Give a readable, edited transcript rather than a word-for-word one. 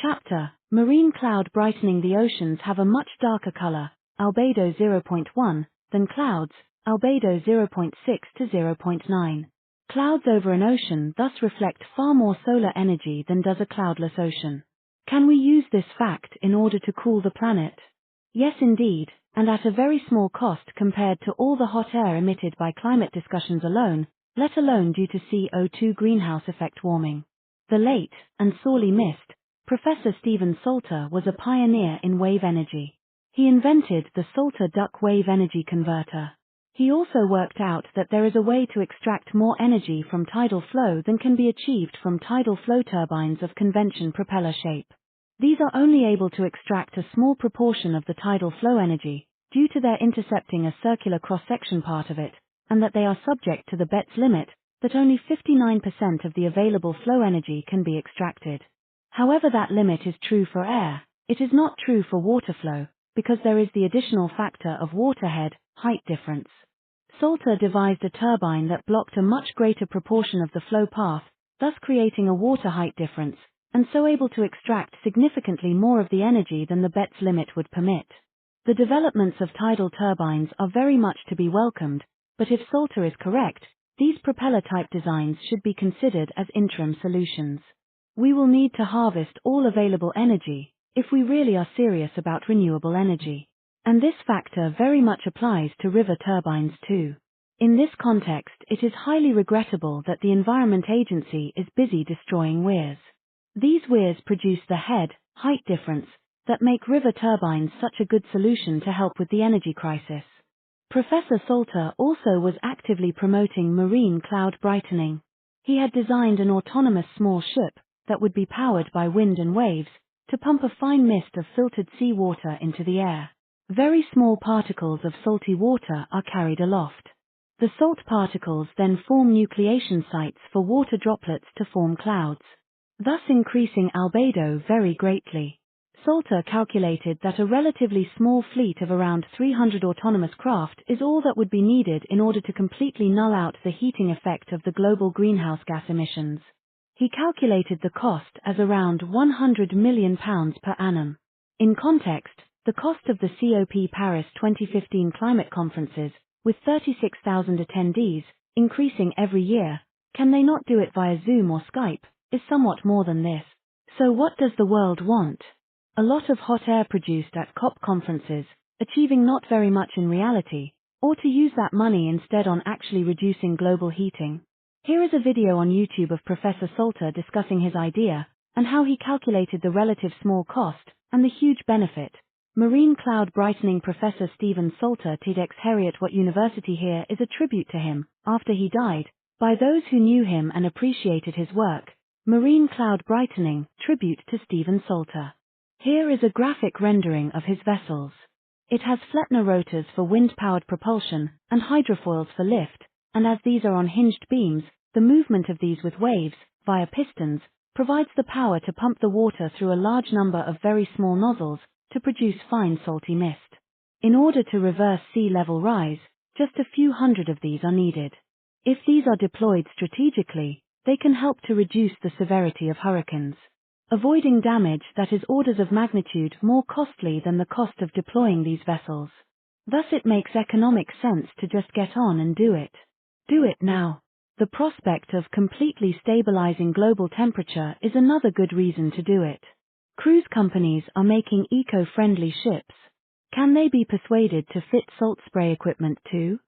Chapter: Marine cloud brightening. The oceans have a much darker color, albedo 0.1, than clouds, albedo 0.6 to 0.9. Clouds over an ocean thus reflect far more solar energy than does a cloudless ocean. Can we use this fact in order to cool the planet? Yes, indeed, and at a very small cost compared to all the hot air emitted by climate discussions alone, let alone due to CO2 greenhouse effect warming. The late, and sorely missed, Professor Stephen Salter was a pioneer in wave energy. He invented the Salter-Duck wave energy converter. He also worked out that there is a way to extract more energy from tidal flow than can be achieved from tidal flow turbines of convention propeller shape. These are only able to extract a small proportion of the tidal flow energy, due to their intercepting a circular cross-section part of it, and that they are subject to the Betz limit, that only 59% of the available flow energy can be extracted. However, that limit is true for air, it is not true for water flow, because there is the additional factor of waterhead, height difference. Salter devised a turbine that blocked a much greater proportion of the flow path, thus creating a water height difference, and so able to extract significantly more of the energy than the Betz limit would permit. The developments of tidal turbines are very much to be welcomed, but if Salter is correct, these propeller-type designs should be considered as interim solutions. We will need to harvest all available energy, if we really are serious about renewable energy. And this factor very much applies to river turbines too. In this context, it is highly regrettable that the Environment Agency is busy destroying weirs. These weirs produce the head, height difference, that make river turbines such a good solution to help with the energy crisis. Professor Salter also was actively promoting marine cloud brightening. He had designed an autonomous small ship that would be powered by wind and waves to pump a fine mist of filtered seawater into the air. Very small particles of salty water are carried aloft. The salt particles then form nucleation sites for water droplets to form clouds, thus increasing albedo very greatly. Salter calculated that a relatively small fleet of around 300 autonomous craft is all that would be needed in order to completely null out the heating effect of the global greenhouse gas emissions. He calculated the cost as around £100 million per annum. In context, the cost of the COP Paris 2015 climate conferences, with 36,000 attendees, increasing every year, can they not do it via Zoom or Skype, is somewhat more than this. So what does the world want? A lot of hot air produced at COP conferences, achieving not very much in reality, or to use that money instead on actually reducing global heating. Here is a video on YouTube of Professor Salter discussing his idea, and how he calculated the relative small cost, and the huge benefit. Marine cloud brightening. Professor Stephen Salter TEDx Heriot-Watt University. Here is a tribute to him, after he died, by those who knew him and appreciated his work. Marine cloud brightening, tribute to Stephen Salter. Here is a graphic rendering of his vessels. It has Flettner rotors for wind-powered propulsion, and hydrofoils for lift, and as these are on hinged beams, the movement of these with waves, via pistons, provides the power to pump the water through a large number of very small nozzles, to produce fine salty mist. In order to reverse sea level rise, just a few hundred of these are needed. If these are deployed strategically, they can help to reduce the severity of hurricanes, avoiding damage that is orders of magnitude more costly than the cost of deploying these vessels. Thus it makes economic sense to just get on and do it. Do it now. The prospect of completely stabilizing global temperature is another good reason to do it. Cruise companies are making eco-friendly ships. Can they be persuaded to fit salt spray equipment too?